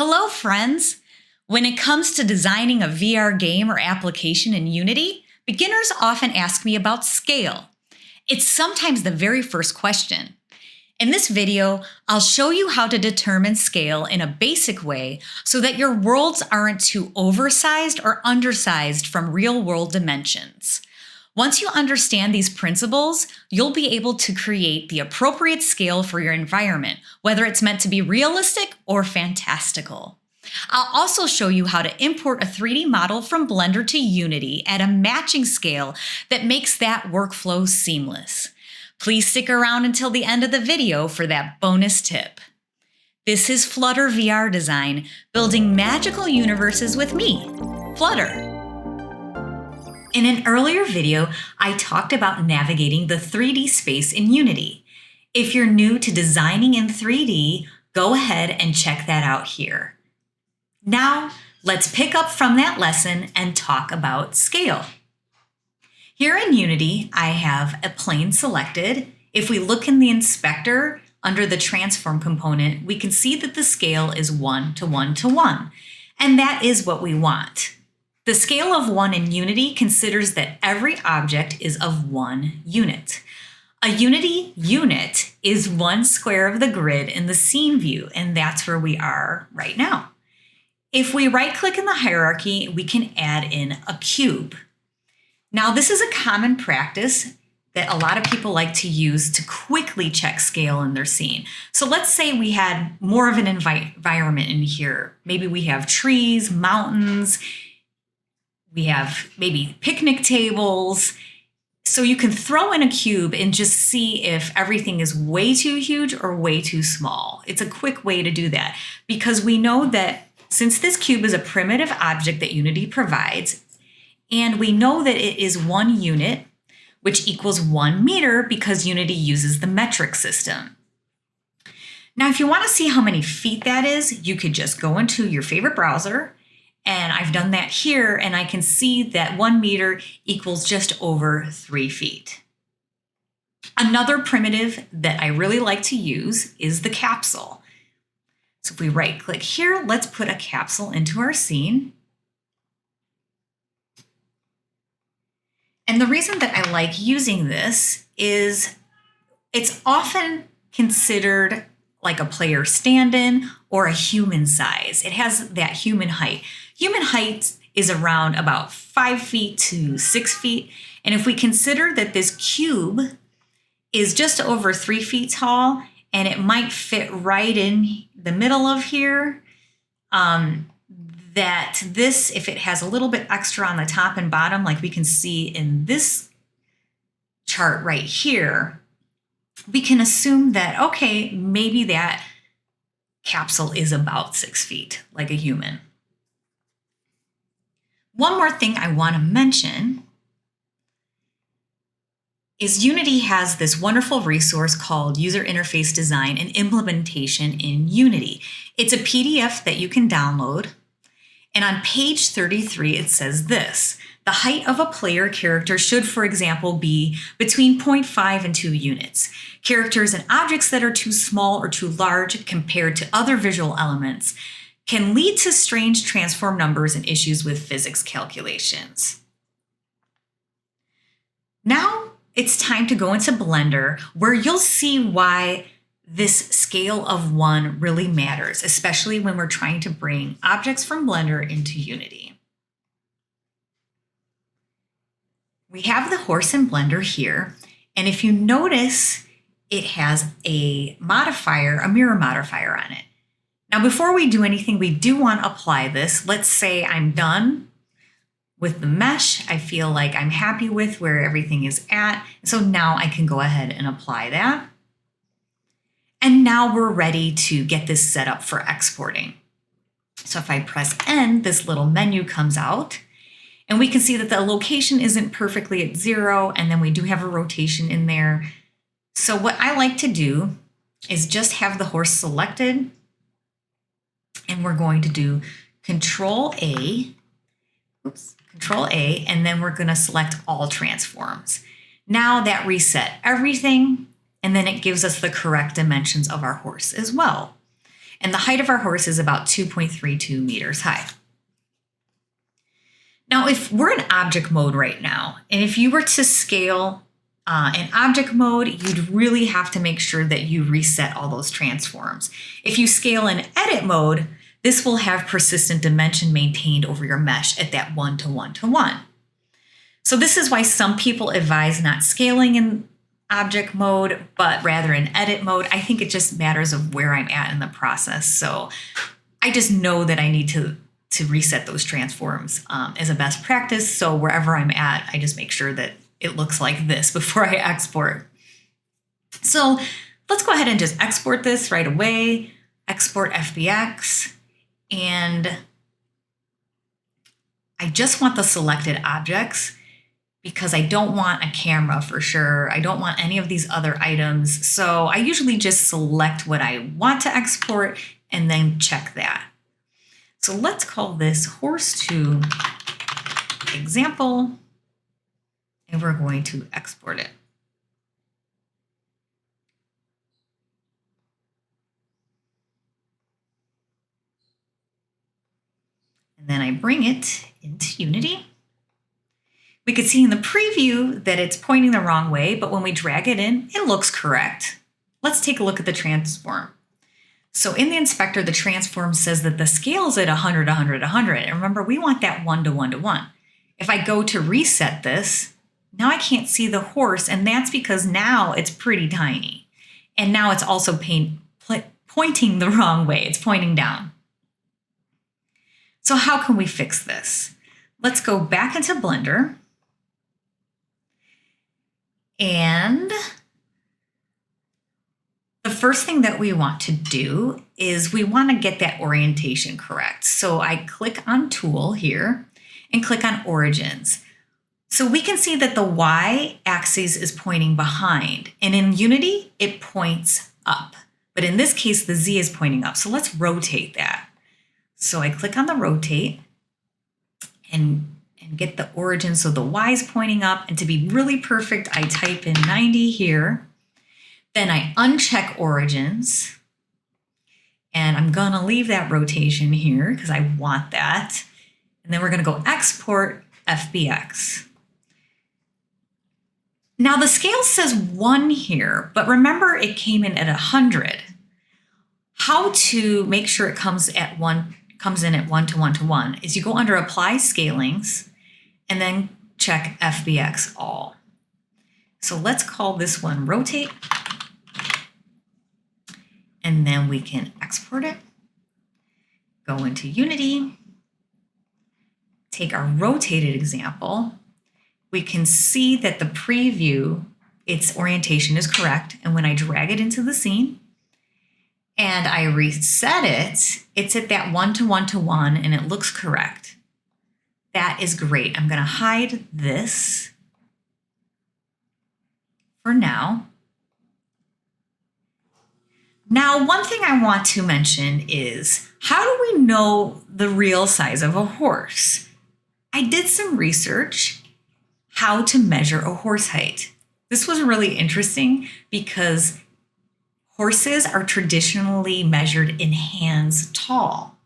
Hello, friends! When it comes to designing a VR game or application in Unity, beginners often ask me about scale. It's sometimes the very first question. In this video, I'll show you how to determine scale in a basic way so that your worlds aren't too oversized or undersized from real-world dimensions. Once you understand these principles, you'll be able to create the appropriate scale for your environment, whether it's meant to be realistic or fantastical. I'll also show you how to import a 3D model from Blender to Unity at a matching scale that makes that workflow seamless. Please stick around until the end of the video for that bonus tip. This is Flutter VR Design, building magical universes with me, Flutter. In an earlier video, I talked about navigating the 3D space in Unity. If you're new to designing in 3D, go ahead and check that out here. Now, let's pick up from that lesson and talk about scale. Here in Unity, I have a plane selected. If we look in the inspector under the transform component, we can see that the scale is 1 to 1 to 1, and that is what we want. The scale of 1 in Unity considers that every object is of 1 unit. A Unity unit is 1 square of the grid in the scene view, and that's where we are right now. If we right-click in the hierarchy, we can add in a cube. Now, this is a common practice that a lot of people like to use to quickly check scale in their scene. So let's say we had more of an environment in here. Maybe we have trees, mountains, we have maybe picnic tables. So you can throw in a cube and just see if everything is way too huge or way too small. It's a quick way to do that because we know that since this cube is a primitive object that Unity provides, and we know that it is 1 unit, which equals 1 meter because Unity uses the metric system. Now, if you want to see how many feet that is, you could just go into your favorite browser, and I've done that here, and I can see that 1 meter equals just over 3 feet. Another primitive that I really like to use is the capsule. So if we right-click here, let's put a capsule into our scene. And the reason that I like using this is it's often considered like a player stand-in or a human size. It has that human height. Human height is around about 5 feet to 6 feet. And if we consider that this cube is just over 3 feet tall and it might fit right in the middle of here, that this, if it has a little bit extra on the top and bottom, like we can see in this chart right here, we can assume that, okay, maybe that capsule is about 6 feet, like a human. One more thing I want to mention is Unity has this wonderful resource called User Interface Design and Implementation in Unity. It's a PDF that you can download. And on page 33, it says this: the height of a player character should, for example, be between 0.5 and 2 units. Characters and objects that are too small or too large compared to other visual elements can lead to strange transform numbers and issues with physics calculations. Now it's time to go into Blender, where you'll see why this scale of 1 really matters, especially when we're trying to bring objects from Blender into Unity. We have the horse in Blender here, and if you notice, it has a modifier, a mirror modifier on it. Now, before we do anything, we do want to apply this. Let's say I'm done with the mesh. I feel like I'm happy with where everything is at. So now I can go ahead and apply that. And now we're ready to get this set up for exporting. So if I press N, this little menu comes out, and we can see that the location isn't perfectly at 0, and then we do have a rotation in there. So what I like to do is just have the horse selected, and we're going to do Control A, and then we're going to select all transforms. Now that reset everything, and then it gives us the correct dimensions of our horse as well. And the height of our horse is about 2.32 meters high. Now, if we're in object mode right now, and if you were to scale in object mode, you'd really have to make sure that you reset all those transforms. If you scale in edit mode, this will have persistent dimension maintained over your mesh at that 1 to 1 to 1. So this is why some people advise not scaling in object mode, but rather in edit mode. I think it just matters of where I'm at in the process. So I just know that I need to reset those transforms as a best practice. So wherever I'm at, I just make sure that it looks like this before I export. So let's go ahead and just export this right away. Export FBX. And I just want the selected objects because I don't want a camera for sure. I don't want any of these other items. So I usually just select what I want to export and then check that. So let's call this horse2 example, and we're going to export it. And then I bring it into Unity. We could see in the preview that it's pointing the wrong way, but when we drag it in, it looks correct. Let's take a look at the transform. So in the inspector, the transform says that the scale is at 100, 100, 100. And remember, we want that 1 to 1 to 1. If I go to reset this, now I can't see the horse, and that's because now it's pretty tiny. And now it's also pointing the wrong way. It's pointing down. So how can we fix this? Let's go back into Blender. And the first thing that we want to do is we want to get that orientation correct. So I click on Tool here and click on Origins. So we can see that the Y-axis is pointing behind, and in Unity, it points up. But in this case, the Z is pointing up. So let's rotate that. So I click on the rotate and get the origin so the Y is pointing up. And to be really perfect, I type in 90 here. Then I uncheck origins. And I'm going to leave that rotation here because I want that. And then we're going to go export FBX. Now the scale says 1 here, but remember it came in at 100. How to make sure it comes in at 1 to 1 to 1 is you go under Apply Scalings and then check FBX All. So let's call this one Rotate. And then we can export it, go into Unity, take our rotated example. We can see that the preview, its orientation is correct. And when I drag it into the scene and I reset it, it's at that 1 to 1 to 1 and it looks correct. That is great. I'm going to hide this for now. Now, one thing I want to mention is, how do we know the real size of a horse? I did some research how to measure a horse height. This was really interesting because horses are traditionally measured in hands tall.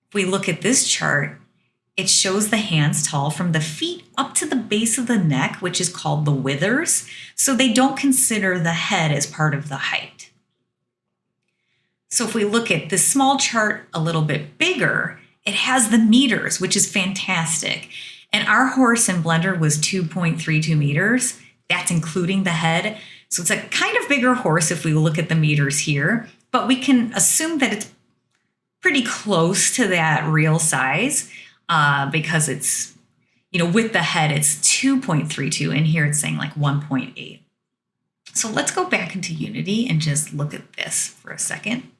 If we look at this chart, it shows the hands tall from the feet up to the base of the neck, which is called the withers. So they don't consider the head as part of the height. So if we look at this small chart a little bit bigger, it has the meters, which is fantastic. And our horse in Blender was 2.32 meters. That's including the head. So it's a kind of bigger horse if we look at the meters here, but we can assume that it's pretty close to that real size because it's, with the head, it's 2.32, and here it's saying like 1.8. So let's go back into Unity and just look at this for a second.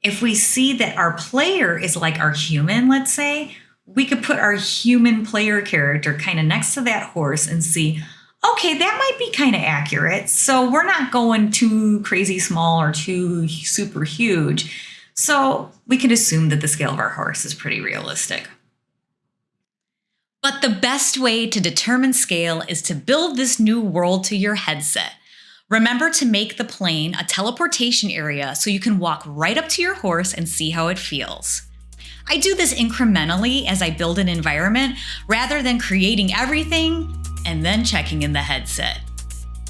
If we see that our player is like our human, let's say, we could put our human player character kind of next to that horse and see, okay, that might be kind of accurate. So we're not going too crazy small or too super huge. So we can assume that the scale of our horse is pretty realistic. But the best way to determine scale is to build this new world to your headset. Remember to make the plane a teleportation area so you can walk right up to your horse and see how it feels. I do this incrementally as I build an environment rather than creating everything and then checking in the headset.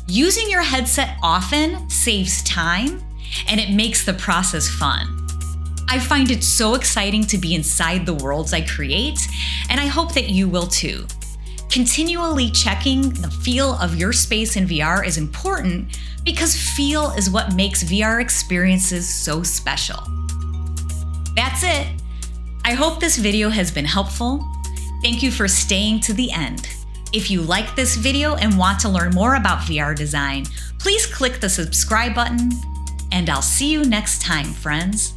Using your headset often saves time and it makes the process fun. I find it so exciting to be inside the worlds I create, and I hope that you will too. Continually checking the feel of your space in VR is important because feel is what makes VR experiences so special. That's it. I hope this video has been helpful. Thank you for staying to the end. If you like this video and want to learn more about VR design, please click the subscribe button, and I'll see you next time, friends.